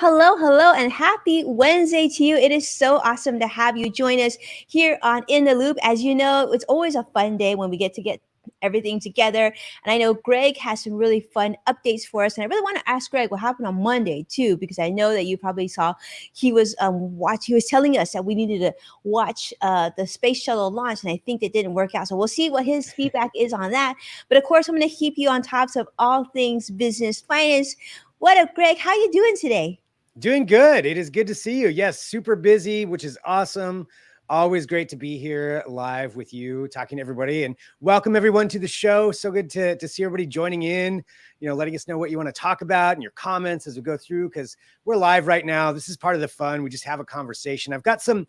hello, and happy Wednesday to you. It is so awesome to have you join us here on In the Loop. As you know, it's always a fun day when we get everything together. And I know Greg has some really fun updates for us. And I really want to ask Greg what happened on Monday too, because I know that you probably saw he was telling us that we needed to watch the space shuttle launch, and I think it didn't work out. So we'll see what his feedback is on that. But of course, I'm going to keep you on tops of all things business finance. What up, Greg? How you doing today? Doing good. It is good to see you. Yes, super busy, which is awesome. Always great to be here live with you, talking to everybody, and welcome everyone to the show. So good to see everybody joining in, letting us know what you want to talk about and your comments as we go through, because we're live right now. This is part of the fun. We just have a conversation. I've got some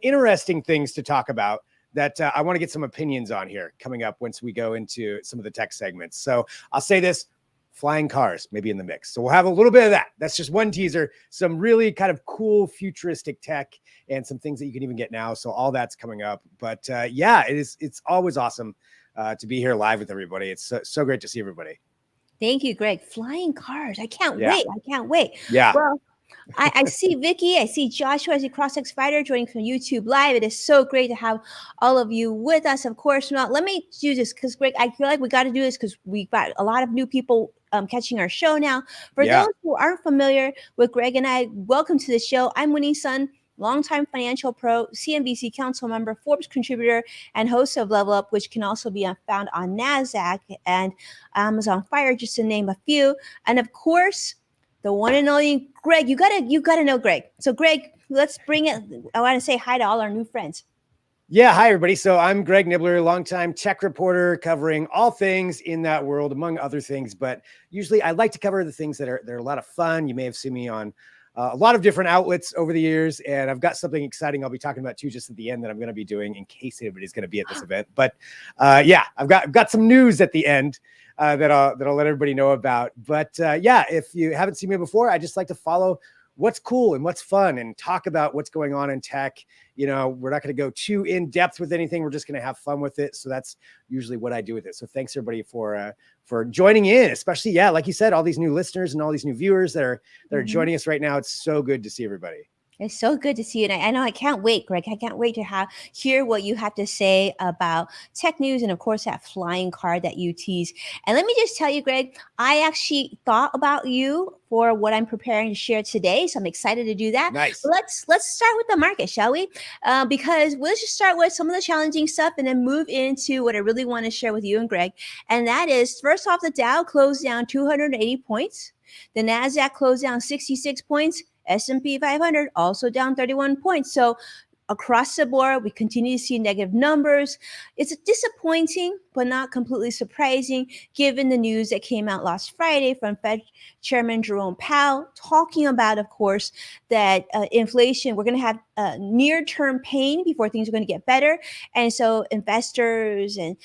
interesting things to talk about that I want to get some opinions on here coming up once we go into some of the tech segments. So I'll say this. Flying cars maybe in the mix. So we'll have a little bit of that. That's just one teaser, some really kind of cool futuristic tech and some things that you can even get now. So all that's coming up. But it's always awesome to be here live with everybody. It's so great to see everybody. Thank you, Greg. Flying cars. I can't Yeah. wait. I can't wait. Yeah. Well, I see Vicky, I see Joshua, I see CrossX Fighter joining from YouTube Live. It is so great to have all of you with us. Of course, now let me do this because, Greg, I feel like we got to do this because we've got a lot of new people catching our show now. For those who aren't familiar with Greg and I, welcome to the show. I'm Winnie Sun, longtime financial pro, CNBC council member, Forbes contributor, and host of Level Up, which can also be found on NASDAQ and Amazon Fire, just to name a few. And of course, the one and only Greg. You gotta know Greg. So Greg, let's bring it. I want to say hi to all our new friends. Yeah, hi everybody. So I'm Greg Nibbler, longtime tech reporter covering all things in that world, among other things. But usually I like to cover the things that are a lot of fun. You may have seen me on a lot of different outlets over the years, and I've got something exciting I'll be talking about too, just at the end, that I'm going to be doing in case anybody's going to be at this event. But I've got some news at the end that I'll let everybody know about. But if you haven't seen me before, I just like to follow what's cool and what's fun and talk about what's going on in tech. We're not going to go too in depth with anything. We're just going to have fun with it. So that's usually what I do with it. So thanks everybody for joining in, especially, like you said, all these new listeners and all these new viewers that are joining us right now. It's so good to see everybody. It's so good to see you. And I know I can't wait, Greg. I can't wait to hear what you have to say about tech news and, of course, that flying car that you tease. And let me just tell you, Greg, I actually thought about you for what I'm preparing to share today. So I'm excited to do that. Nice. But let's start with the market, shall we? Because we'll just start with some of the challenging stuff and then move into what I really want to share with you and Greg. And that is, first off, the Dow closed down 280 points. The NASDAQ closed down 66 points. S&P 500 also down 31 points. So across the board, we continue to see negative numbers. It's disappointing, but not completely surprising, given the news that came out last Friday from Fed Chairman Jerome Powell, talking about, of course, that inflation, we're going to have near-term pain before things are going to get better. And so investors and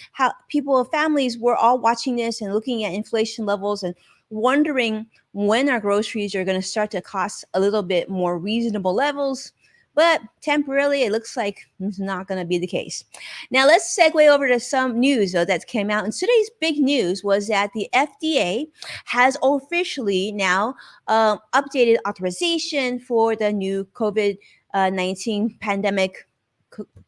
families were all watching this and looking at inflation levels and wondering when our groceries are going to start to cost a little bit more reasonable levels. But temporarily, it looks like it's not going to be the case. Now, let's segue over to some news, though, that came out. And today's big news was that the FDA has officially now updated authorization for the new COVID-19 pandemic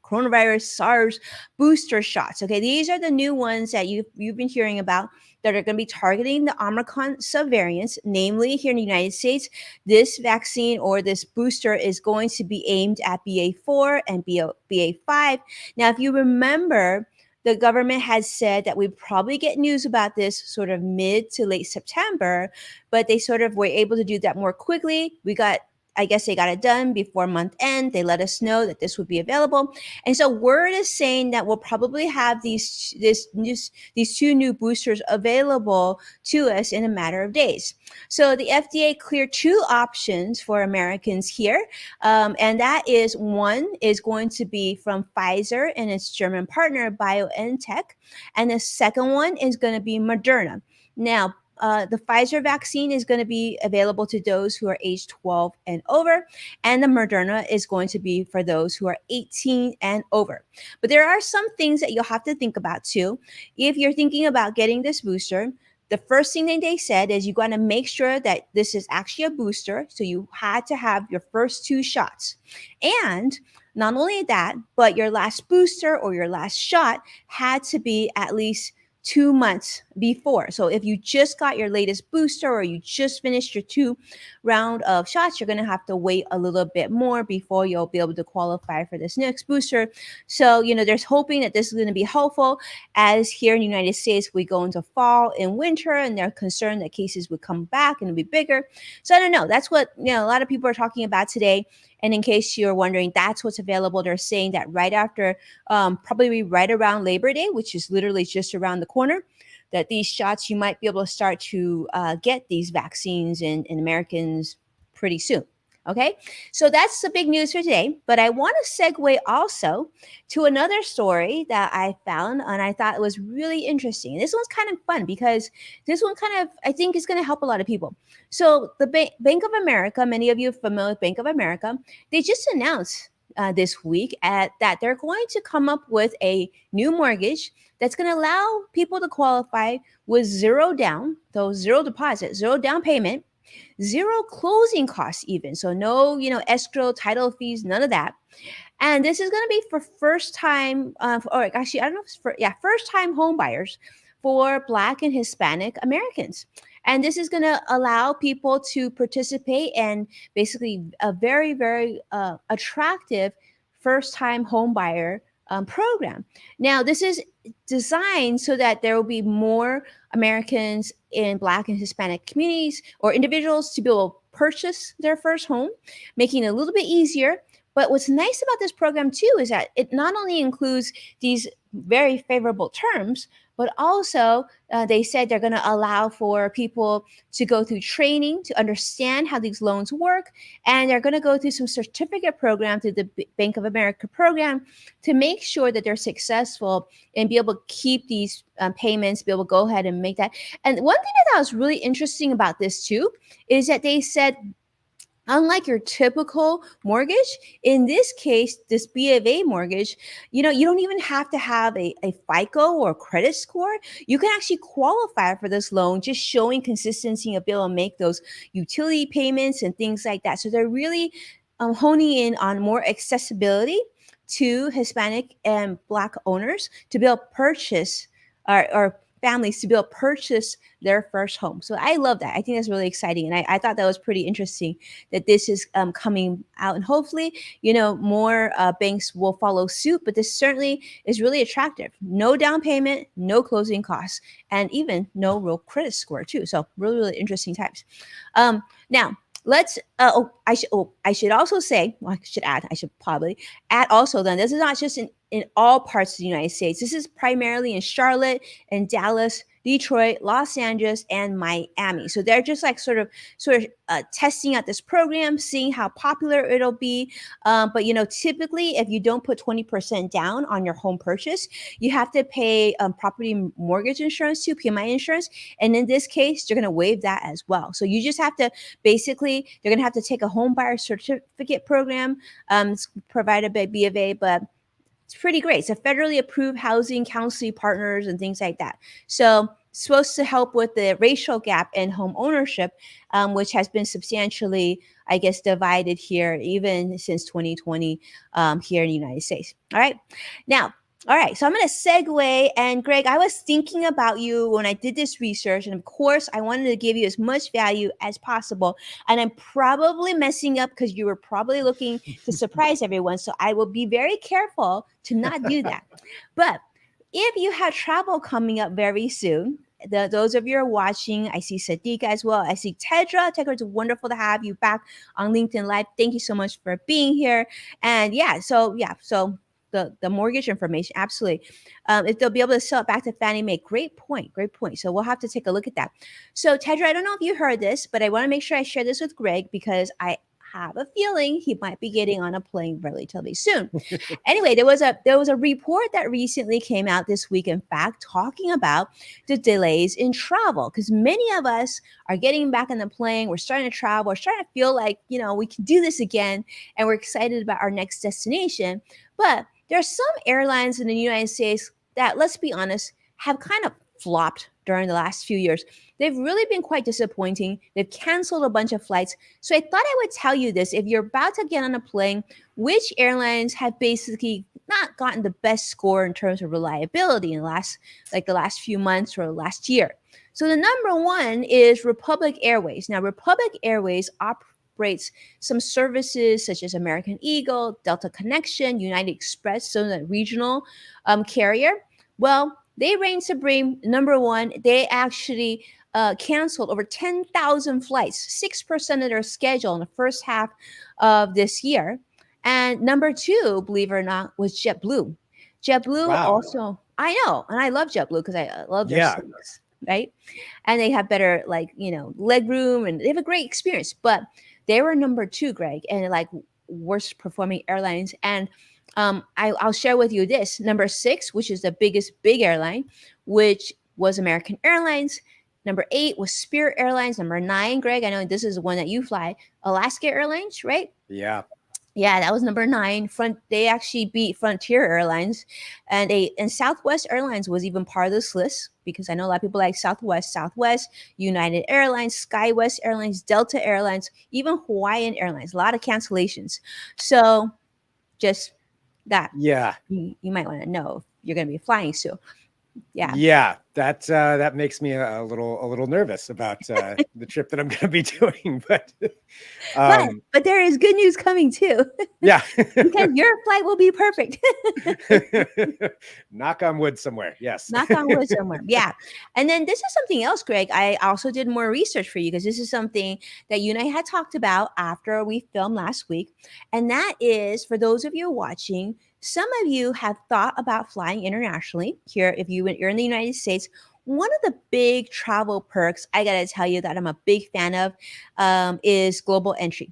coronavirus SARS booster shots. Okay, these are the new ones that you've been hearing about that are going to be targeting the Omicron subvariants. Namely, here in the United States, this vaccine or this booster is going to be aimed at BA4 and BA5. Now, if you remember, the government has said that we probably get news about this sort of mid to late September, but they sort of were able to do that more quickly. I guess they got it done before month end. They let us know that this would be available. And so word is saying that we'll probably have these two new boosters available to us in a matter of days. So the FDA cleared two options for Americans here. And that is, one is going to be from Pfizer and its German partner BioNTech. And the second one is going to be Moderna. Now, the Pfizer vaccine is going to be available to those who are age 12 and over, and the Moderna is going to be for those who are 18 and over. But there are some things that you'll have to think about too. If you're thinking about getting this booster, the first thing that they said is you got to make sure that this is actually a booster. So you had to have your first 2 shots. And not only that, but your last booster or your last shot had to be at least 2 months before. So if you just got your latest booster or you just finished your 2 round of shots, you're going to have to wait a little bit more before you'll be able to qualify for this next booster. So, there's hoping that this is going to be helpful as here in the United States, we go into fall and winter and they're concerned that cases would come back and be bigger. So I don't know. That's what, a lot of people are talking about today. And in case you're wondering, that's what's available. They're saying that right after, probably right around Labor Day, which is literally just around the corner, that these shots, you might be able to start to get these vaccines in Americans pretty soon. Okay, so that's the big news for today. But I want to segue also to another story that I found and I thought it was really interesting. And this one's kind of fun because this one kind of, I think, is going to help a lot of people. So the Bank of America, many of you are familiar with Bank of America, they just announced this week that they're going to come up with a new mortgage that's going to allow people to qualify with zero down, so zero deposit, zero down payment, zero closing costs even. So no, escrow, title fees, none of that. And this is going to be for first time, or actually, I don't know if it's first time home buyers for Black and Hispanic Americans. And this is going to allow people to participate in basically a very, very attractive first time home buyer program. Now, this is designed so that there will be more Americans in Black and Hispanic communities or individuals to be able to purchase their first home, making it a little bit easier. But what's nice about this program too is that it not only includes these very favorable terms, but also they said they're going to allow for people to go through training to understand how these loans work. And they're going to go through some certificate program through the Bank of America program to make sure that they're successful and be able to keep these payments, be able to go ahead and make that. And one thing I thought was really interesting about this too is that they said, unlike your typical mortgage, in this case, this B of A mortgage, you don't even have to have a FICO or credit score. You can actually qualify for this loan just showing consistency of being able to make those utility payments and things like that. So they're really honing in on more accessibility to Hispanic and Black owners to be able to purchase or families to be able to purchase their first home. So I love that. I think that's really exciting. And I thought that was pretty interesting that this is coming out. And hopefully, more banks will follow suit. But this certainly is really attractive. No down payment, no closing costs, and even no real credit score too. So really, really interesting times. Now, let's I should also say, well, I should probably add also then this is not just in all parts of the United States. This is primarily in Charlotte and Dallas, Detroit, Los Angeles, and Miami. So they're just like sort of testing out this program, seeing how popular it'll be. But typically, if you don't put 20% down on your home purchase, you have to pay property mortgage insurance too, PMI insurance. And in this case, they're going to waive that as well. So you just have to basically, they're going to have to take a home buyer certificate program provided by B of A, but it's pretty great. It's a federally approved housing counseling partners and things like that. So it's supposed to help with the racial gap in home ownership, which has been substantially, I guess, divided here even since 2020 here in the United States. All right. Now, all right, so I'm going to segue. And Greg, I was thinking about you when I did this research. And of course, I wanted to give you as much value as possible. And I'm probably messing up because you were probably looking to surprise everyone. So I will be very careful to not do that. But if you have travel coming up very soon, those of you who are watching, I see Sadiq as well. I see Tedra. Tedra, it's wonderful to have you back on LinkedIn Live. Thank you so much for being here. And so the mortgage information, absolutely. If they'll be able to sell it back to Fannie Mae, great point. So we'll have to take a look at that. So Tedra, I don't know if you heard this, but I want to make sure I share this with Greg because I have a feeling he might be getting on a plane relatively soon. Anyway, there was a report that recently came out this week, in fact, talking about the delays in travel because many of us are getting back on the plane. We're starting to travel. We're starting to feel like, we can do this again, and we're excited about our next destination. But there are some airlines in the United States that, let's be honest, have kind of flopped during the last few years. They've really been quite disappointing. They've canceled a bunch of flights. So I thought I would tell you this. If you're about to get on a plane, which airlines have basically not gotten the best score in terms of reliability in the last few months or last year. So the number one is Republic Airways. Now, Republic Airways operates some services such as American Eagle, Delta Connection, United Express, so the regional carrier. Well, they reign supreme. Number one, they actually canceled over 10,000 flights, 6% of their schedule in the first half of this year. And number two, believe it or not, was JetBlue. JetBlue Wow. also, I know, and I love JetBlue because I love their Yeah. service, right? And they have better, leg room, and they have a great experience. But they were number two, Greg, and like worst performing airlines. And I'll share with you this. Number six, which is the biggest big airline, which was American Airlines. Number eight was Spirit Airlines. Number nine, Greg, I know this is the one that you fly, Alaska Airlines, right? Yeah. Yeah, that was number nine. They actually beat Frontier Airlines, and Southwest Airlines was even part of this list because I know a lot of people like Southwest, United Airlines, SkyWest Airlines, Delta Airlines, even Hawaiian Airlines. A lot of cancellations. So, just that Yeah. you might want to know if you're going to be flying soon. Yeah. Yeah, that makes me a little nervous about the trip that I'm going to be doing. But But there is good news coming too, yeah, because your flight will be perfect. knock on wood somewhere. Yes, Knock on wood somewhere. Yeah. And then this is something else, Greg. I also did more research for you because this is something that you and I had talked about after we filmed last week. And that is, for those of you watching, some of you have thought about flying internationally here. If you're in the United States, one of the big travel perks, I got to tell you that I'm a big fan of, is global entry.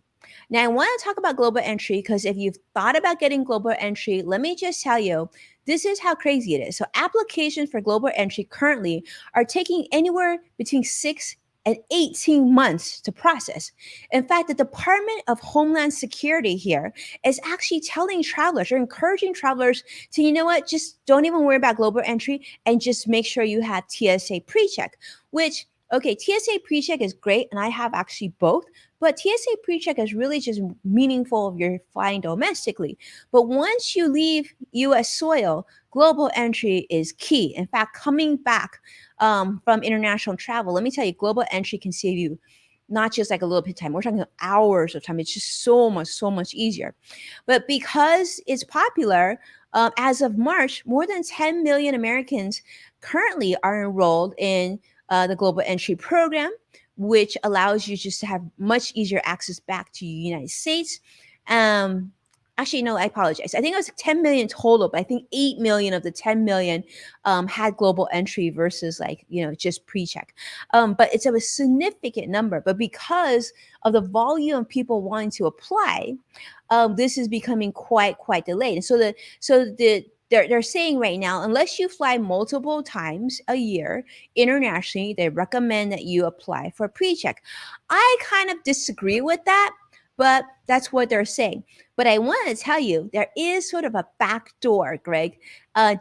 Now, I want to talk about global entry because if you've thought about getting global entry, let me just tell you, this is how crazy it is. So applications for global entry currently are taking anywhere between 6 and 18 months to process. In fact, the Department of Homeland Security here is actually telling travelers or encouraging travelers to, you know what, just don't even worry about global entry and just make sure you have TSA PreCheck, which, okay, TSA PreCheck is great, and I have actually both, but TSA PreCheck is really just meaningful if you're flying domestically. But once you leave US soil, global entry is key. In fact, coming back from international travel, let me tell you, global entry can save you not just like a little bit of time. We're talking hours of time. It's just so much easier. But because it's popular, as of March, more than 10 million Americans currently are enrolled in the global entry program, which allows you just to have much easier access back to the United States. Actually, no, I apologize. I think it was 10 million total, but I think 8 million of the 10 million had global entry versus just pre-check. But it's a significant number. But because of the volume of people wanting to apply, this is becoming quite delayed. And they're saying right now, unless you fly multiple times a year internationally, they recommend that you apply for pre-check. I kind of disagree with that, but that's what they're saying. But I want to tell you, there is sort of a back door, Greg,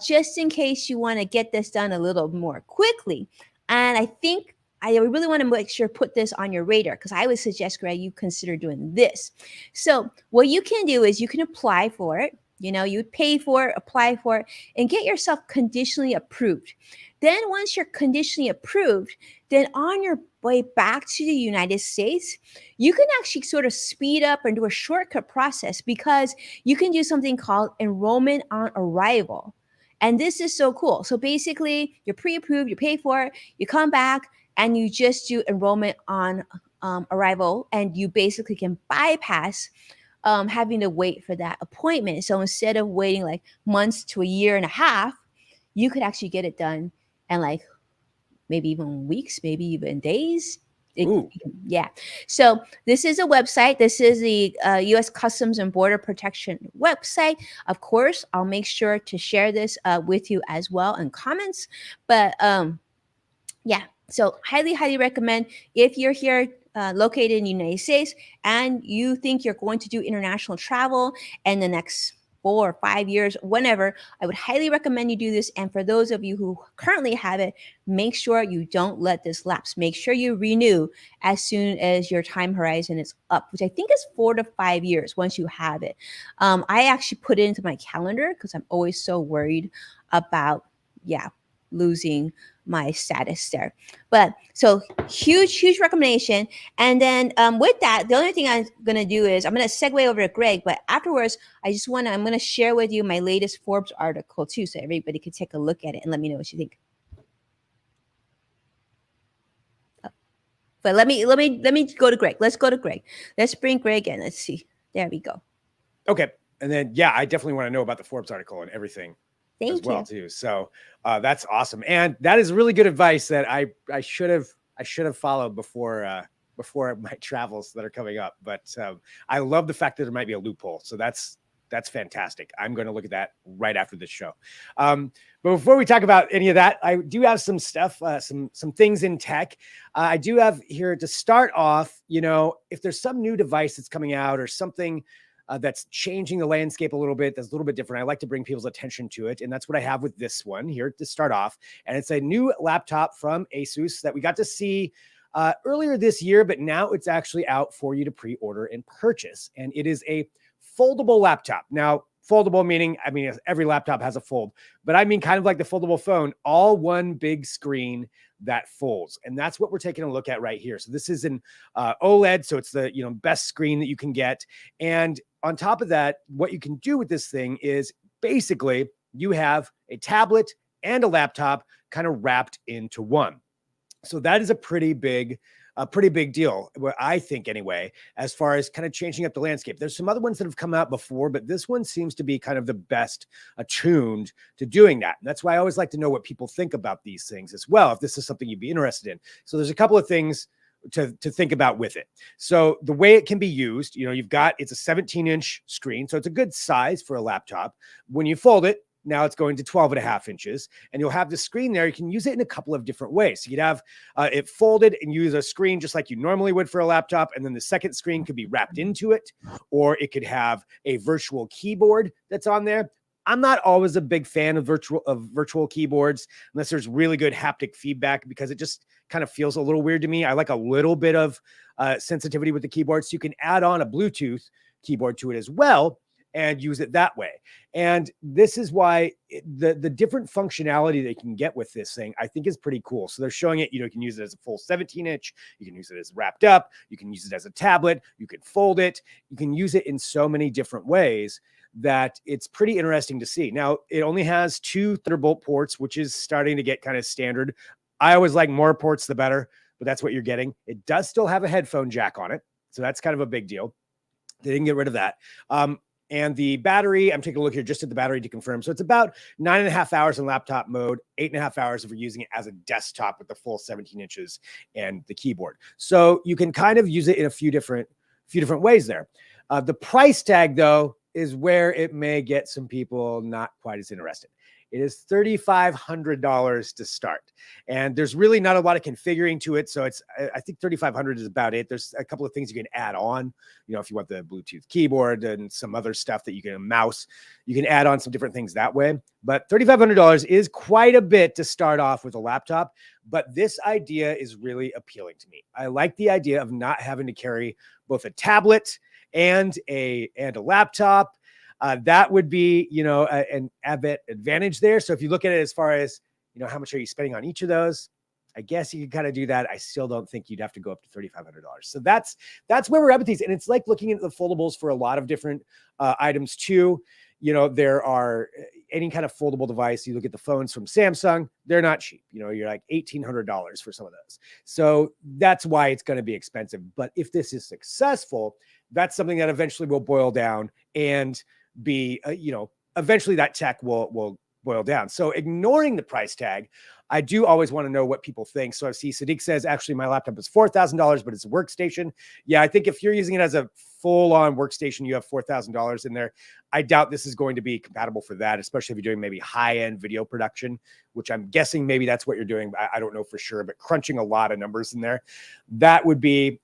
just in case you want to get this done a little more quickly. And I think I really want to make sure put this on your radar because I would suggest, Greg, you consider doing this. So what you can do is you can apply for it. You pay for it, apply for it, and get yourself conditionally approved. Then once you're conditionally approved, then on your way back to the United States, you can actually sort of speed up and do a shortcut process because you can do something called enrollment on arrival. And this is so cool. So basically, you're pre-approved, you pay for it, you come back, and you just do enrollment on arrival, and you basically can bypass having to wait for that appointment. So instead of waiting like months to a year and a half, you could actually get it done in like maybe even weeks, maybe even days. Yeah. So this is a website. This is the U.S. Customs and Border Protection website. Of course, I'll make sure to share this with you as well in comments. But yeah, so highly recommend if you're here located in the United States and you think you're going to do international travel in the next 4 or 5 years, whenever, I would highly recommend you do this. And for those of you who currently have it, make sure you don't let this lapse. Make sure you renew as soon as your time horizon is up, which I think is 4 to 5 years once you have it. I actually put it into my calendar because I'm always so worried about, losing my status there. But so huge recommendation. And then with that, the only thing I'm going to do is I'm going to segue over to Greg, but afterwards I'm going to share with you my latest Forbes article too, so everybody could take a look at it and let me know what you think. But let me go to Greg. Let's go to Greg. Let's bring Greg in. Let's see. There we go. Okay. And then, I definitely want to know about the Forbes article and everything as well too. So that's awesome. And that is really good advice that I should have followed before my travels that are coming up. But I love the fact that there might be a loophole. So that's fantastic. I'm going to look at that right after this show. But before we talk about any of that, I do have some stuff, some things in tech. I do have here to start off, if there's some new device that's coming out or something that's changing the landscape a little bit, that's a little bit different, I like to bring people's attention to it. And that's what I have with this one here to start off. And it's a new laptop from Asus that we got to see earlier this year, but now it's actually out for you to pre-order and purchase. And it is a foldable laptop. Now, foldable meaning, every laptop has a fold, but I mean kind of like the foldable phone, all one big screen that folds. And that's what we're taking a look at right here. So this is an OLED, so it's the best screen that you can get. And on top of that, what you can do with this thing is basically you have a tablet and a laptop kind of wrapped into one. So that is a pretty big deal, I think anyway, as far as kind of changing up the landscape. There's some other ones that have come out before, but this one seems to be kind of the best attuned to doing that. And that's why I always like to know what people think about these things as well, if this is something you'd be interested in. So there's a couple of things to think about with it. So the way it can be used, it's a 17-inch screen, so it's a good size for a laptop. When you fold it, now it's going to 12.5 inches, and you'll have the screen there. You can use it in a couple of different ways. So you'd have it folded and use a screen just like you normally would for a laptop, and then the second screen could be wrapped into it, or it could have a virtual keyboard that's on there. I'm not always a big fan of virtual keyboards unless there's really good haptic feedback, because it just kind of feels a little weird to me. I like a little bit of sensitivity with the keyboard, so you can add on a Bluetooth keyboard to it as well and use it that way. And this is why the different functionality they can get with this thing, I think, is pretty cool. So they're showing it, you can use it as a full 17-inch, you can use it as wrapped up, you can use it as a tablet, you can fold it, you can use it in so many different ways that it's pretty interesting to see. Now, it only has 2 Thunderbolt ports, which is starting to get kind of standard. I always like more ports, the better, but that's what you're getting. It does still have a headphone jack on it, so that's kind of a big deal. They didn't get rid of that. And the battery, I'm taking a look here just at the battery to confirm. So it's about 9.5 hours in laptop mode, 8.5 hours if you're using it as a desktop with the full 17 inches and the keyboard. So you can kind of use it in a few different ways there. The price tag, though, is where it may get some people not quite as interested. It is $3,500 to start. And there's really not a lot of configuring to it. So I think $3,500 is about it. There's a couple of things you can add on, if you want the Bluetooth keyboard and some other stuff that you can mouse, you can add on some different things that way. But $3,500 is quite a bit to start off with a laptop. But this idea is really appealing to me. I like the idea of not having to carry both a tablet and a laptop. That would be, an advantage there. So if you look at it as far as, how much are you spending on each of those, I guess you could kind of do that. I still don't think you'd have to go up to $3,500. So that's where we're at with these. And it's like looking at the foldables for a lot of different items too. There are any kind of foldable device. You look at the phones from Samsung, they're not cheap. You're like $1,800 for some of those. So that's why it's going to be expensive. But if this is successful, that's something that eventually will boil down and be, eventually that tech will boil down. So ignoring the price tag, I do always want to know what people think. So I see Sadiq says, actually, my laptop is $4,000, but it's a workstation. Yeah, I think if you're using it as a full-on workstation, you have $4,000 in there. I doubt this is going to be compatible for that, especially if you're doing maybe high-end video production, which I'm guessing maybe that's what you're doing. I don't know for sure, but crunching a lot of numbers in there, that would be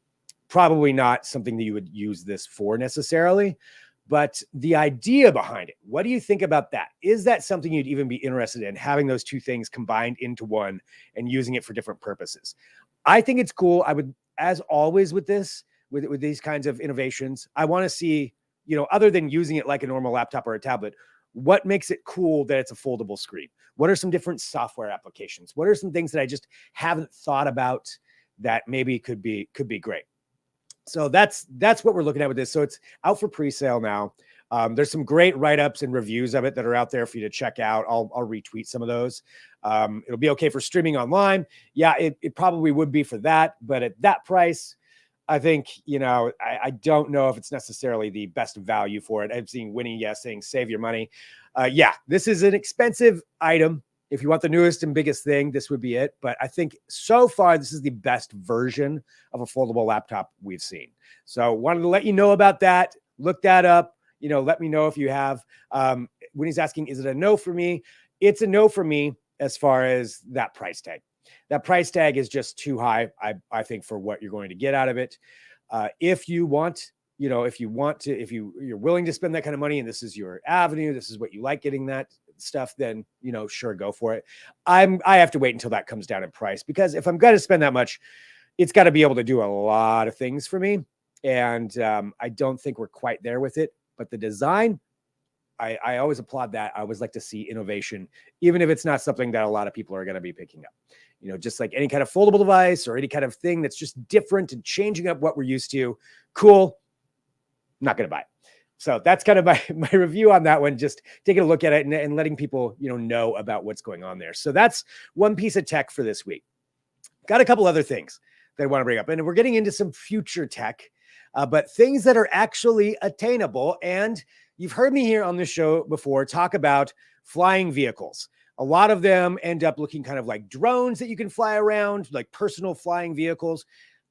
probably not something that you would use this for necessarily. But the idea behind it, what do you think about that? Is that something you'd even be interested in, having those two things combined into one and using it for different purposes? I think it's cool. I would, as always with this, with these kinds of innovations, I want to see, other than using it like a normal laptop or a tablet, what makes it cool that it's a foldable screen? What are some different software applications? What are some things that I just haven't thought about that maybe could be great? So that's what we're looking at with this. So it's out for pre-sale now. There's some great write-ups and reviews of it that are out there for you to check out. I'll retweet some of those. It'll be okay for streaming online. Yeah, it probably would be for that, but at that price, I think, I don't know if it's necessarily the best value for it. I'm seeing Winnie, saying save your money. This is an expensive item. If you want the newest and biggest thing, this would be it. But I think so far, this is the best version of a foldable laptop we've seen. So wanted to let you know about that. Look that up. Let me know if you have. When he's asking, is it a no for me? It's a no for me as far as that price tag. That price tag is just too high, I think, for what you're going to get out of it. If you're willing to spend that kind of money and this is your avenue, this is what you like getting that stuff, then, sure, go for it. I have to wait until that comes down in price, because if I'm going to spend that much, it's got to be able to do a lot of things for me. And I don't think we're quite there with it, but the design, I always applaud that. I always like to see innovation, even if it's not something that a lot of people are going to be picking up. Just like any kind of foldable device or any kind of thing that's just different and changing up what we're used to. Cool. Not going to buy it. So that's kind of my review on that one, just taking a look at it and letting people, know about what's going on there. So that's one piece of tech for this week. Got a couple other things that I want to bring up, and we're getting into some future tech, but things that are actually attainable. And you've heard me here on this show before talk about flying vehicles. A lot of them end up looking kind of like drones that you can fly around, like personal flying vehicles.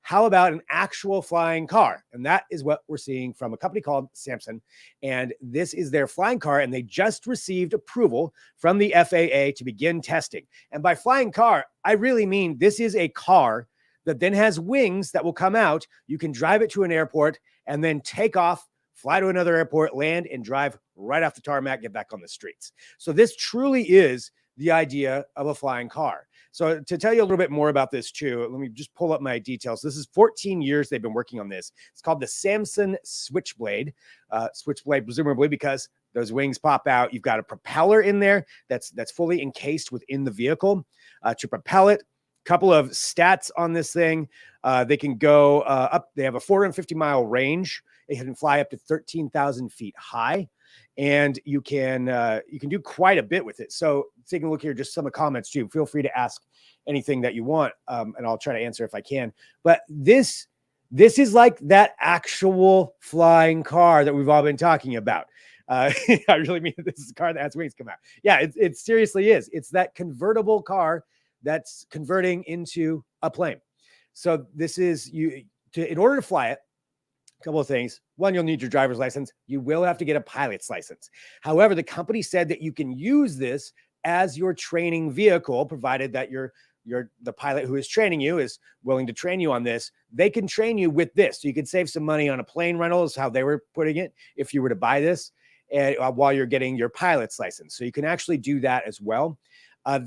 How about an actual flying car? And that is what we're seeing from a company called Samson. And this is their flying car. And they just received approval from the FAA to begin testing. And by flying car, I really mean this is a car that then has wings that will come out. You can drive it to an airport and then take off, fly to another airport, land, and drive right off the tarmac, get back on the streets. So this truly is the idea of a flying car. So to tell you a little bit more about this too, let me just pull up my details. This is 14 years they've been working on this. It's called the Samson Switchblade. Switchblade, presumably because those wings pop out. You've got a propeller in there that's fully encased within the vehicle to propel it. Couple of stats on this thing. They can go up. They have a 450-mile range. It can fly up to 13,000 feet high, and you can do quite a bit with it. So taking a look here, just some of the comments too. Feel free to ask anything that you want, and I'll try to answer if I can. But this is like that actual flying car that we've all been talking about. I really mean this is a car that has wings come out. Yeah, it seriously is. It's that convertible car that's converting into a plane. So this is in order to fly it. A couple of things. One, you'll need your driver's license. You will have to get a pilot's license. However, the company said that you can use this as your training vehicle, provided that the pilot who is training you is willing to train you on this. They can train you with this. So you can save some money on a plane rental, is how they were putting it, if you were to buy this, and while you're getting your pilot's license. So you can actually do that as well.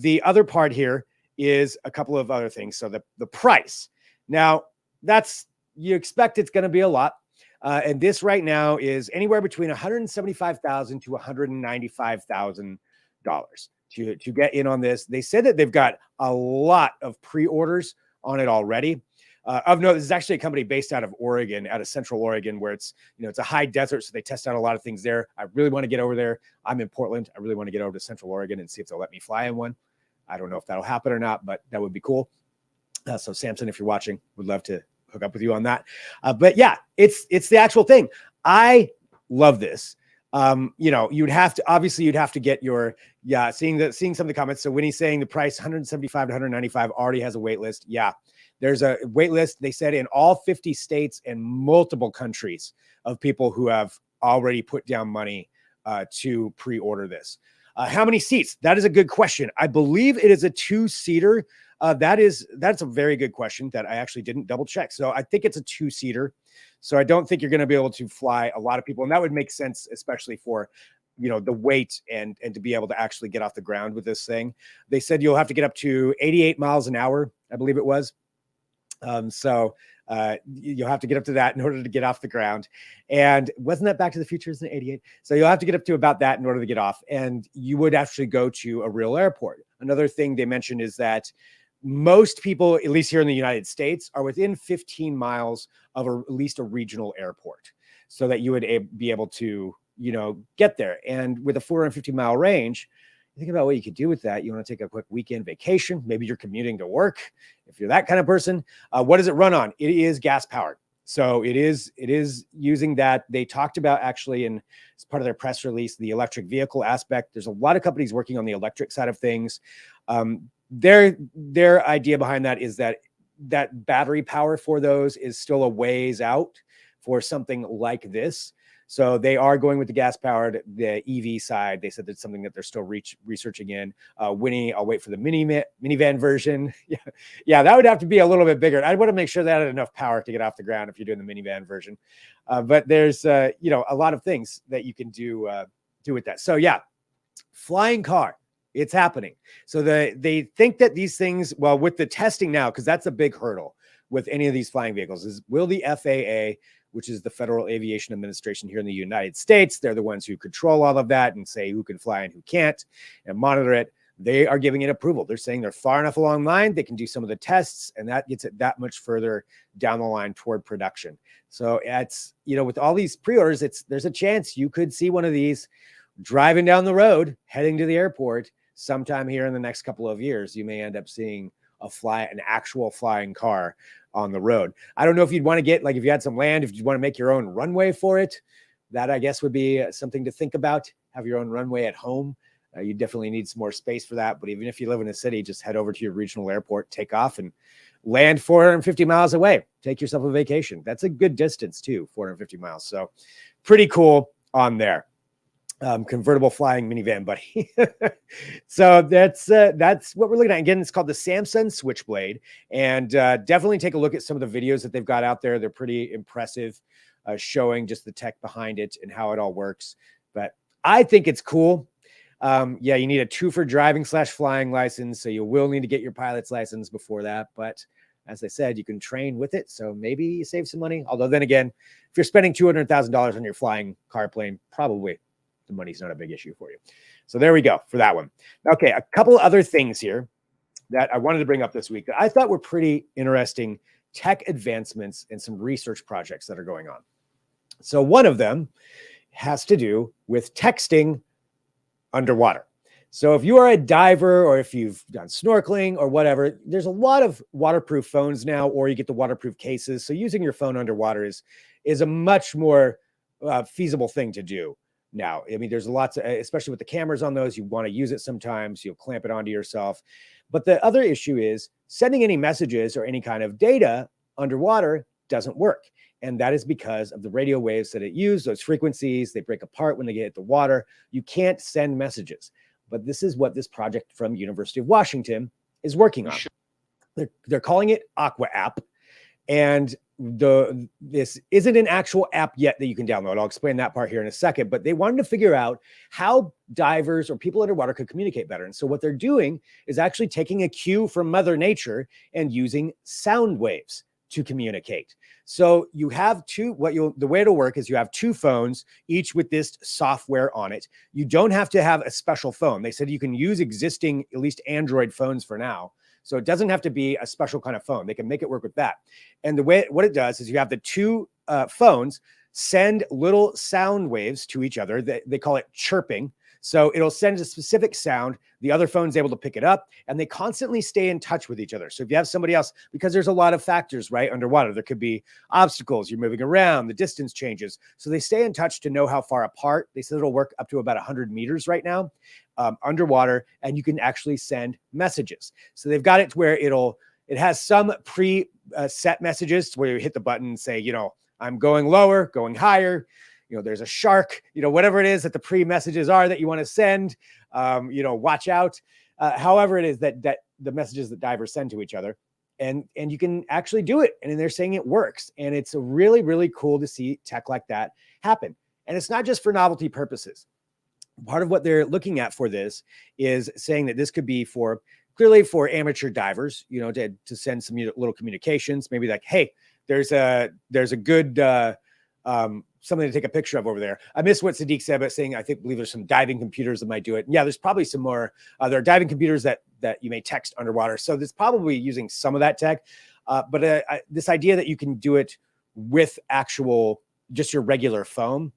The other part here is a couple of other things. So the price. Now, you expect it's going to be a lot. And this right now is anywhere between $175,000 to $195,000 to get in on this. They said that they've got a lot of pre-orders on it already. Of note, this is actually a company based out of Oregon, out of Central Oregon, where it's a high desert, so they test out a lot of things there. I really want to get over there. I'm in Portland. I really want to get over to Central Oregon and see if they'll let me fly in one. I don't know if that'll happen or not, but that would be cool. So Samson, if you're watching, would love to hook up with you on that. But yeah, it's the actual thing. I love this. You'd have to get your, seeing some of the comments. So when he's saying the price 175 to 195 already has a wait list. Yeah, there's a wait list. They said in all 50 states and multiple countries of people who have already put down money to pre-order this. How many seats? That is a good question. I believe it is a 2-seater. That's a very good question that I actually didn't double check. So I think it's a 2-seater. So I don't think you're going to be able to fly a lot of people, and that would make sense, especially for the weight and to be able to actually get off the ground with this thing. They said you'll have to get up to 88 miles an hour, I believe it was. You'll have to get up to that in order to get off the ground. And wasn't that Back to the Future in 88? So you'll have to get up to about that in order to get off. And you would actually go to a real airport. Another thing they mentioned is that most people, at least here in the United States, are within 15 miles of at least a regional airport, so that you would be able to, get there. And with a 450-mile range, think about what you could do with that. You want to take a quick weekend vacation. Maybe you're commuting to work. If you're that kind of person, what does it run on? It is gas powered. So it is using that. They talked about, actually, as part of their press release, the electric vehicle aspect. There's a lot of companies working on the electric side of things. Their idea behind that is that battery power for those is still a ways out for something like this. So they are going with the gas-powered, the EV side. They said that's something that they're still researching in. Winnie, I'll wait for the minivan version. Yeah, that would have to be a little bit bigger. I want to make sure that had enough power to get off the ground if you're doing the minivan version. But there's a lot of things that you can do with that. So yeah, flying car, it's happening. So they think that these things, well, with the testing now, because that's a big hurdle with any of these flying vehicles, is will the FAA, which is the Federal Aviation Administration here in the United States, they're the ones who control all of that and say who can fly and who can't and monitor it. They are giving it approval. They're saying they're far enough along the line, they can do some of the tests, and that gets it that much further down the line toward production. So it's, with all these pre-orders, there's a chance you could see one of these driving down the road, heading to the airport sometime here in the next couple of years. You may end up seeing an actual flying car on the road. I don't know if you'd want to get, if you had some land, if you want to make your own runway for it, that I guess would be something to think about. Have your own runway at home. You definitely need some more space for that. But even if you live in a city, just head over to your regional airport, take off, and land 450 miles away. Take yourself a vacation. That's a good distance too, 450 miles. So pretty cool on there. Convertible flying minivan, buddy. So that's what we're looking at. Again, it's called the Samsung Switchblade, and definitely take a look at some of the videos that they've got out there. They're pretty impressive, showing just the tech behind it and how it all works. But I think it's cool. Yeah, you need a 2 for driving / flying license, so you will need to get your pilot's license before that. But as I said, you can train with it, so maybe you save some money. Although then again, if you're spending $200,000 on your flying car plane, probably the money's not a big issue for you. So there we go for that one. Okay, a couple other things here that I wanted to bring up this week that I thought were pretty interesting tech advancements and some research projects that are going on. So one of them has to do with texting underwater. So if you are a diver, or if you've done snorkeling or whatever, there's a lot of waterproof phones now, or you get the waterproof cases. So using your phone underwater is a much more feasible thing to do now. I mean, there's lots of, especially with the cameras on those, you want to use it sometimes, you'll clamp it onto yourself. But the other issue is sending any messages or any kind of data underwater doesn't work. And that is because of the radio waves that it uses, those frequencies, they break apart when they get the water. You can't send messages. But this is what this project from University of Washington is working on. They're calling it Aqua App. And this isn't an actual app yet that you can download. I'll explain that part here in a second, but they wanted to figure out how divers or people underwater could communicate better. And so what they're doing is actually taking a cue from Mother Nature and using sound waves to communicate. So you have the way it'll work is you have 2 phones, each with this software on it. You don't have to have a special phone. They said you can use existing, at least Android phones for now. So it doesn't have to be a special kind of phone. They can make it work with that. And what it does is you have the 2 phones send little sound waves to each other. They call it chirping. So it'll send a specific sound. The other phone's able to pick it up, and they constantly stay in touch with each other. So if you have somebody else, because there's a lot of factors, right, underwater, there could be obstacles, you're moving around, the distance changes. So they stay in touch to know how far apart. They said it'll work up to about 100 meters right now underwater, and you can actually send messages. So they've got it to where it has some set messages where you hit the button and say, I'm going lower, going higher. There's a shark, whatever it is that the pre-messages are that you want to send. watch out. However it is that the messages that divers send to each other, and you can actually do it. And they're saying it works. And it's really, really cool to see tech like that happen. And it's not just for novelty purposes. Part of what they're looking at for this is saying that this could be clearly for amateur divers, to send some little communications, maybe like, hey, there's a good something to take a picture of over there. I missed what Sadiq said, but saying believe there's some diving computers that might do it. And yeah, there's probably some more. There are diving computers that you may text underwater. So there's probably using some of that tech. But this idea that you can do it with just your regular phone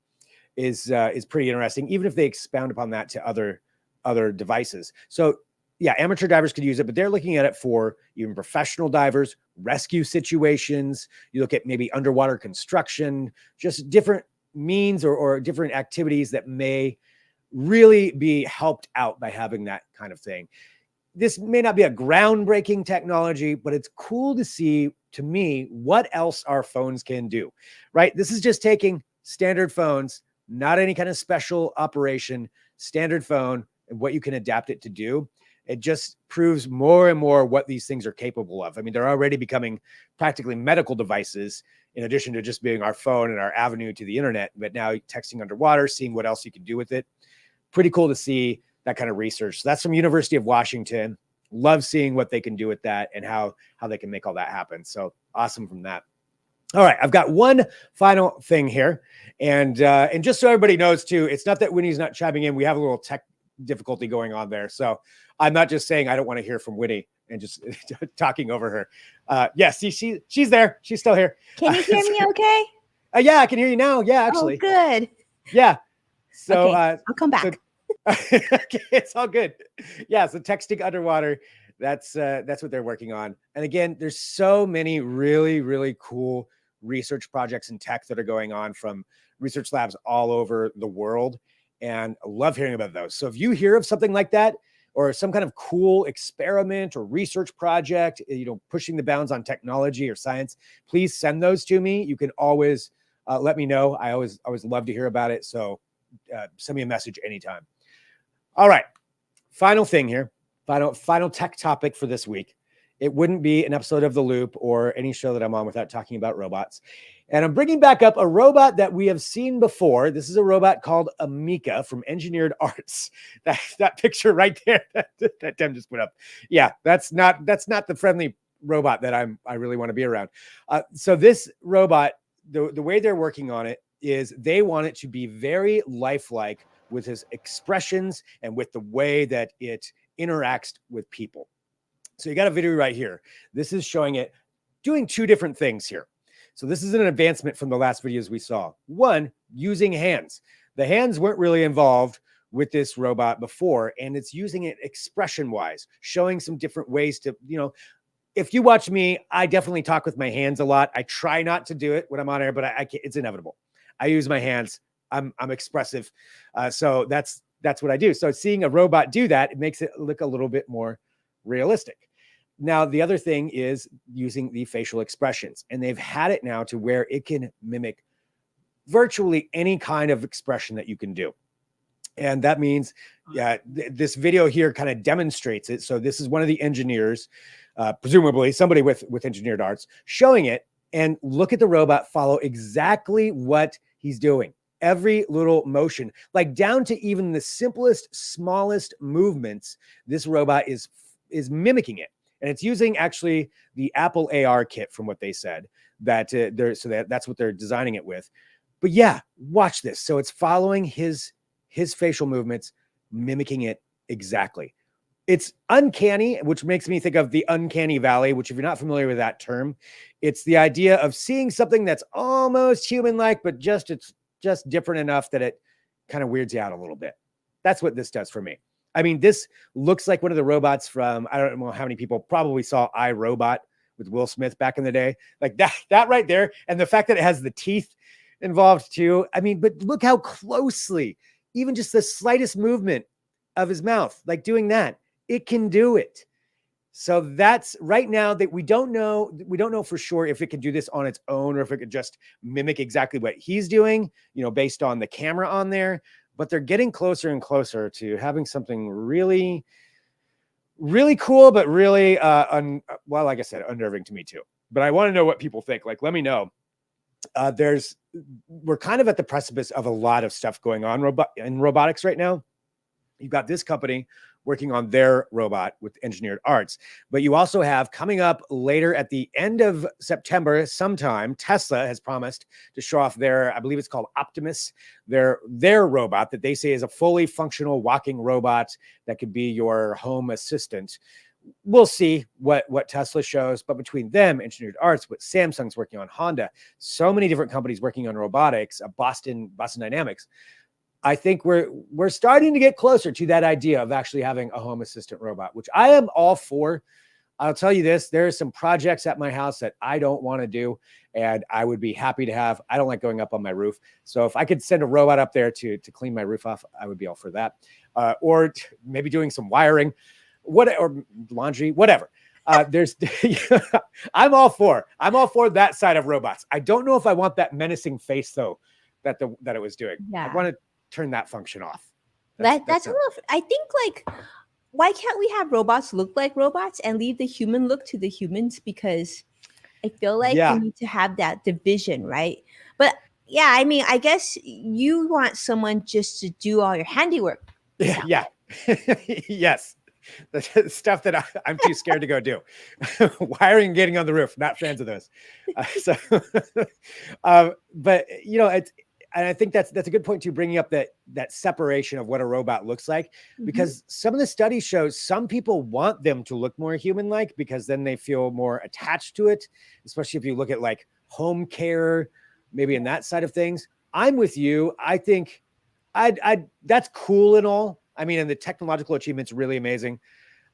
is pretty interesting, even if they expound upon that to other devices. So yeah, amateur divers could use it, but they're looking at it for even professional divers, rescue situations. You look at maybe underwater construction, just different means or different activities that may really be helped out by having that kind of thing. This may not be a groundbreaking technology, but it's cool to see, to me, what else our phones can do, right? This is just taking standard phones, not any kind of special operation, standard phone, and what you can adapt it to do. It just proves more and more what these things are capable of. I mean, they're already becoming practically medical devices in addition to just being our phone and our avenue to the internet. But now texting underwater, seeing what else you can do with it. Pretty cool to see that kind of research. So that's from University of Washington. Love seeing what they can do with that and how they can make all that happen. So awesome from that. All right, I've got one final thing here. And just so everybody knows too, it's not that Winnie's not chiming in. We have a little tech difficulty going on there. So I'm not just saying I don't want to hear from Winnie and just talking over her. Yes, she's there. She's still here. Can you hear me okay? Yeah, I can hear you now. Yeah, actually. Oh, good. Yeah. So okay, I'll come back. Okay, it's all good. Yeah, so texting underwater, that's what they're working on. And again, there's so many really, really cool research projects and tech that are going on from research labs all over the world. And I love hearing about those. So if you hear of something like that, or some kind of cool experiment or research project, pushing the bounds on technology or science, please send those to me. You can always let me know. I always love to hear about it. So send me a message anytime. All right. Final thing here. Final tech topic for this week. It wouldn't be an episode of The Loop or any show that I'm on without talking about robots. And I'm bringing back up a robot that we have seen before. This is a robot called Amika from Engineered Arts. That picture right there that Tim just put up. Yeah, that's not the friendly robot that I really want to be around. So this robot, the way they're working on it is they want it to be very lifelike with his expressions and with the way that it interacts with people. So you got a video right here. This is showing it doing two different things here. So this is an advancement from the last videos we saw. One, using hands. The hands weren't really involved with this robot before, and it's using it expression-wise, showing some different ways to, if you watch me, I definitely talk with my hands a lot. I try not to do it when I'm on air, but I can't, it's inevitable. I use my hands. I'm expressive. So that's what I do. So seeing a robot do that, it makes it look a little bit more realistic. Now, the other thing is using the facial expressions, and they've had it now to where it can mimic virtually any kind of expression that you can do. And that means, this video here kind of demonstrates it. So this is one of the engineers, presumably somebody with Engineered Arts, showing it, and look at the robot follow exactly what he's doing. Every little motion, like down to even the simplest, smallest movements, this robot is mimicking it. And it's using actually the Apple AR kit from what they said that's what they're designing it with. But yeah, watch this. So it's following his facial movements, mimicking it exactly. It's uncanny, which makes me think of the uncanny valley, which if you're not familiar with that term, it's the idea of seeing something that's almost human-like, but it's just different enough that it kind of weirds you out a little bit. That's what this does for me. I mean, this looks like one of the robots from, I don't know how many people probably saw iRobot with Will Smith back in the day. Like that right there. And the fact that it has the teeth involved too. I mean, but look how closely, even just the slightest movement of his mouth, like doing that, it can do it. So that's right now that we don't know for sure if it can do this on its own or if it could just mimic exactly what he's doing, based on the camera on there. but they're getting closer and closer to having something really, really cool, but really, well, like I said, unnerving to me too. But I want to know what people think. Like, let me know. We're kind of at the precipice of a lot of stuff going on in robotics right now. You've got this company working on their robot with Engineered Arts, but you also have coming up later at the end of September sometime, Tesla has promised to show off their, I believe it's called Optimus, their robot that they say is a fully functional walking robot that could be your home assistant. We'll see what Tesla shows, but between them, Engineered Arts, what Samsung's working on, Honda, so many different companies working on robotics, Boston Dynamics. I think we're starting to get closer to that idea of actually having a home assistant robot, which I am all for. I'll tell you this, there are some projects at my house that I don't want to do, and I would be happy to have. I don't like going up on my roof. So if I could send a robot up there to clean my roof off, I would be all for that. Or maybe doing some wiring, or laundry, whatever. I'm all for that side of robots. I don't know if I want that menacing face though, that it was doing. Yeah. I want to turn that function off. That's a little, I think, like, why can't we have robots look like robots and leave the human look to the humans? Because I feel like we need to have that division, right? But yeah, I mean, I guess you want someone just to do all your handiwork. Yeah. Yes. The stuff that I'm too scared to go do. Wiring and getting on the roof, not fans of those. But you know, and I think that's a good point too, bringing up that separation of what a robot looks like, because some of the studies show some people want them to look more human-like because then they feel more attached to it, especially if you look at like home care, maybe in that side of things. I'm with you. I think that's cool and all. I mean, and the technological achievement's really amazing.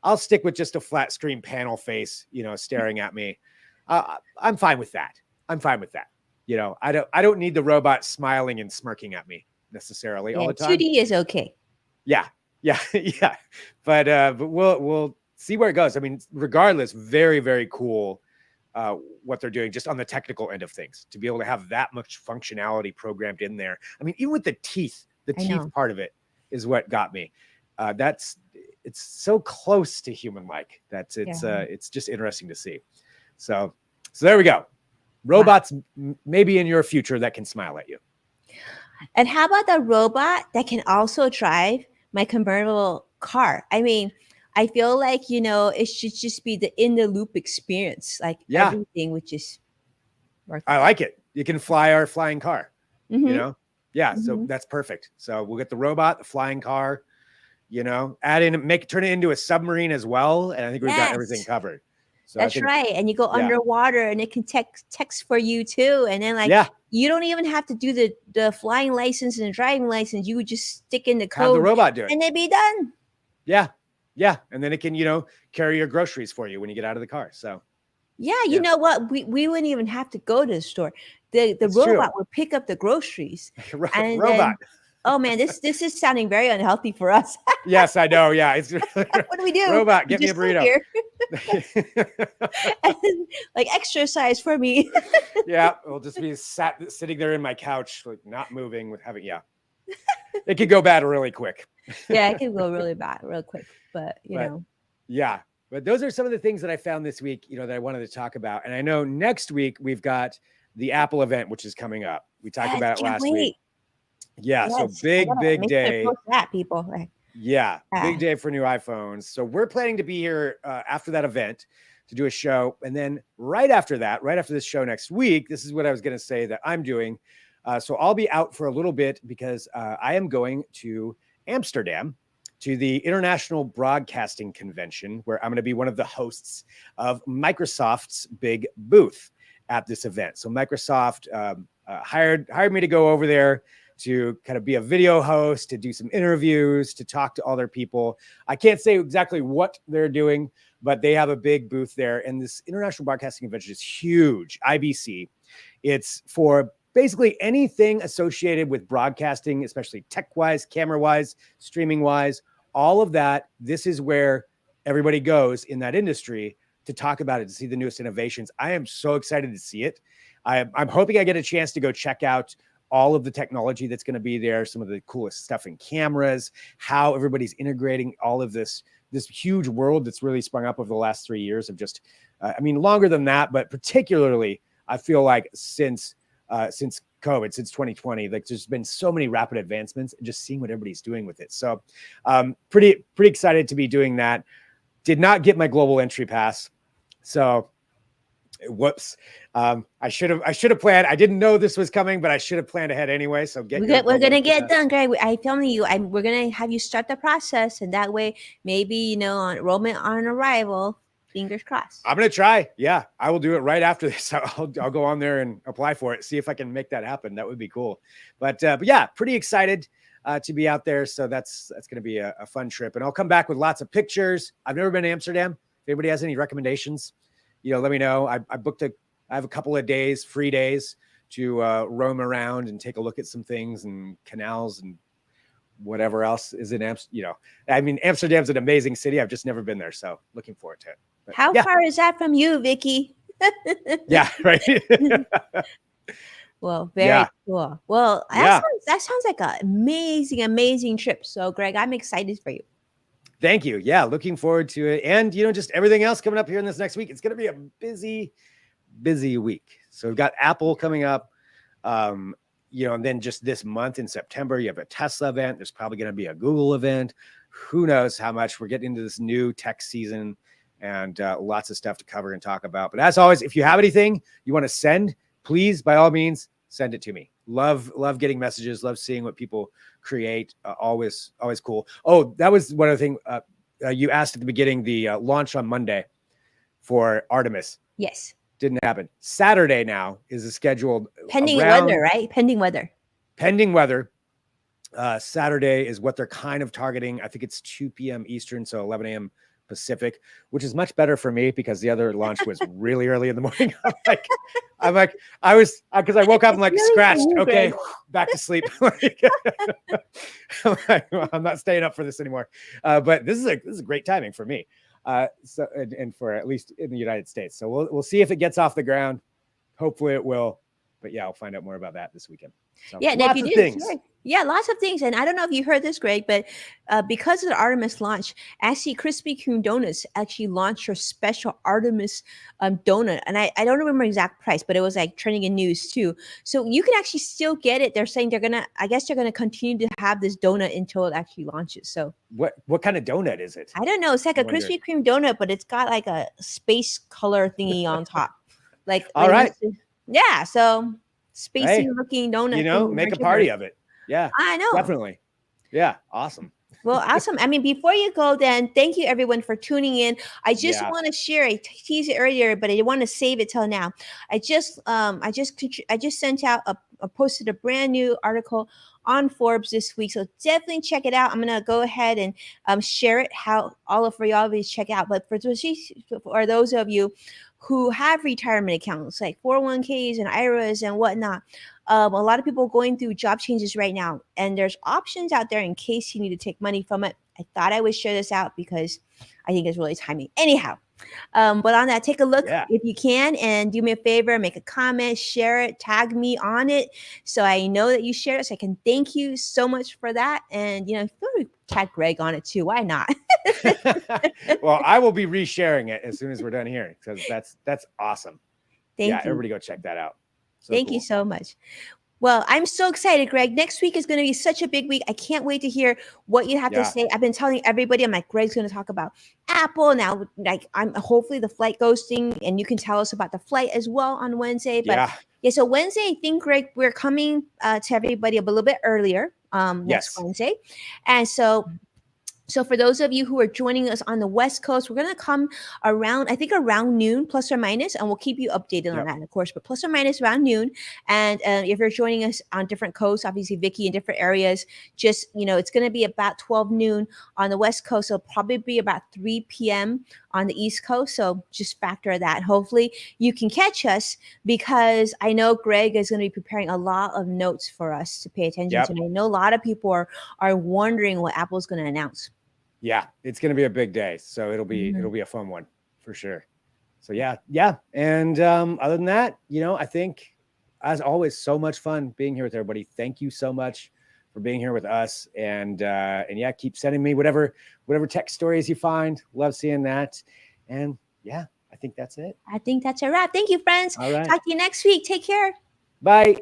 I'll stick with just a flat screen panel face, you know, staring at me. I'm fine with that. You know, I don't need the robot smiling and smirking at me necessarily all the time. 2D is okay. Yeah. But we'll see where it goes. I mean, regardless, very, very cool what they're doing just on the technical end of things, to be able to have that much functionality programmed in there. I mean, even with the teeth part of it is what got me. It's so close to human-like that it's just interesting to see. So there we go. Robots maybe in your future that can smile at you. And how about the robot that can also drive my convertible car? I mean, I feel like, you know, it should just be the in the loop experience. Like everything would just work. I like it. You can fly our flying car, you know? Yeah. So that's perfect. So we'll get the robot, the flying car, you know, turn it into a submarine as well. And I think we've got everything covered. So that's right. And you go underwater and it can text for you too. And then you don't even have to do the flying license and the driving license. You would just stick in the code. Have the robot do it. And it'd be done. Yeah. Yeah. And then it can, you know, carry your groceries for you when you get out of the car. So you know what? We wouldn't even have to go to the store. The robot would pick up the groceries. Robot. Then, oh man, this is sounding very unhealthy for us. Yes, I know. Yeah. What do we do? Robot, get me a burrito. And then, like, exercise for me. Yeah, we'll just be sitting there in my couch, like not moving with having. Yeah, it could go bad really quick. Yeah, it could go really bad real quick. But you know. Yeah. But those are some of the things that I found this week, you know, that I wanted to talk about. And I know next week we've got the Apple event, which is coming up. We talked about it last week. Yeah. Yes. So big day. That people. Yeah. Big day for new iPhones. So we're planning to be here after that event to do a show. And then right after this show next week, this is what I was going to say that I'm doing. So I'll be out for a little bit because I am going to Amsterdam to the International Broadcasting Convention, where I'm going to be one of the hosts of Microsoft's big booth at this event. So Microsoft hired me to go over there to kind of be a video host, to do some interviews, to talk to other people. I can't say exactly what they're doing, but they have a big booth there. And this International Broadcasting Convention is huge, IBC. It's for basically anything associated with broadcasting, especially tech-wise, camera-wise, streaming-wise, all of that. This is where everybody goes in that industry to talk about it, to see the newest innovations. I am so excited to see it. I'm hoping I get a chance to go check out all of the technology that's going to be there, some of the coolest stuff in cameras, how everybody's integrating all of this huge world that's really sprung up over the last 3 years of just, I mean, longer than that, but particularly I feel like since COVID, since 2020, like there's been so many rapid advancements and just seeing what everybody's doing with it. So pretty excited to be doing that. Did not get my global entry pass. So whoops. I should have planned. I didn't know this was coming, but I should have planned ahead anyway. So we're gonna get it done, Greg. I'm telling you, we're gonna have you start the process, and that way, maybe on enrollment on arrival. Fingers crossed. I'm gonna try. Yeah, I will do it right after this. I'll go on there and apply for it. See if I can make that happen. That would be cool. But yeah, pretty excited to be out there. So that's gonna be a fun trip, and I'll come back with lots of pictures. I've never been to Amsterdam. If anybody has any recommendations, let me know. I have a couple of days, free days to roam around and take a look at some things and canals and whatever else is in Amsterdam. I mean, Amsterdam's an amazing city. I've just never been there. So looking forward to it. But, how far is that from you, Vicky? Yeah, right. Well, very cool. Well, that sounds like an amazing trip. So, Greg, I'm excited for you. Thank you. Yeah, looking forward to it. And, just everything else coming up here in this next week. It's going to be a busy week. So we've got Apple coming up, and then just this month in September, you have a Tesla event. There's probably going to be a Google event. Who knows how much we're getting into this new tech season, and lots of stuff to cover and talk about. But as always, if you have anything you want to send, please, by all means, send it to me. Love getting messages. Love seeing what people create. Always cool. Oh, that was one other thing you asked at the beginning, the launch on Monday for Artemis. Yes. Didn't happen. Saturday now is a scheduled pending weather, right? Pending weather. Saturday is what they're kind of targeting. I think it's 2 p.m. Eastern, so 11 a.m. Pacific, which is much better for me because the other launch was really early in the morning. I woke up, I'm like, scratched. Okay, back to sleep. I'm not staying up for this anymore. But this is great timing for me. So for at least in the United States. So we'll see if it gets off the ground. Hopefully it will. But yeah, I'll find out more about that this weekend. So, yeah, lots of things. And I don't know if you heard this, Greg, but because of the Artemis launch, actually Krispy Kreme Donuts actually launched their special Artemis donut. And I don't remember exact price, but it was like trending in news too. So you can actually still get it. They're saying they're gonna continue to have this donut until it actually launches. So what kind of donut is it? I don't know. It's like a Krispy Kreme donut, but it's got like a space color thingy on top. All right. Yeah. So spacey looking donut. Make a party of it. Yeah, I know. Definitely. Yeah. Awesome. Well, awesome. I mean, before you go, then thank you everyone for tuning in. I just want to share. I teased it earlier, but I want to save it till now. I just sent out posted a brand new article on Forbes this week, so definitely check it out. I'm gonna go ahead and share it. For y'all to check out. But for those of you who have retirement accounts like 401ks and IRAs and whatnot. A lot of people going through job changes right now, and there's options out there in case you need to take money from it. I thought I would share this out because I think it's really timely. Anyhow, but on that, take a look if you can, and do me a favor, make a comment, share it, tag me on it, so I know that you shared it. So I can thank you so much for that, and feel free to tag Greg on it too. Why not? Well, I will be resharing it as soon as we're done here because that's awesome. Thank you. Everybody go check that out. Thank you so much. Well, I'm so excited, Greg. Next week is going to be such a big week. I can't wait to hear what you have to say. I've been telling everybody, I'm like, Greg's going to talk about Apple now. Hopefully the flight ghosting, and you can tell us about the flight as well on Wednesday. But so Wednesday, I think, Greg, we're coming to everybody a little bit earlier next Wednesday. And so for those of you who are joining us on the West Coast, we're going to come around noon, plus or minus, and we'll keep you updated on that, of course, but plus or minus around noon. And if you're joining us on different coasts, obviously Vicky in different areas, just, it's going to be about 12 noon on the West Coast. It'll probably be about 3 p.m. on the East Coast. So just factor that. Hopefully you can catch us because I know Greg is going to be preparing a lot of notes for us to pay attention to. And I know a lot of people are wondering what Apple's going to announce. Yeah, it's going to be a big day, so it'll be a fun one for sure. So yeah. And other than that, I think as always, so much fun being here with everybody. Thank you so much for being here with us. And yeah, keep sending me whatever tech stories you find. Love seeing that. And yeah, I think that's it. I think that's a wrap. Thank you, friends. All right. Talk to you next week. Take care. Bye.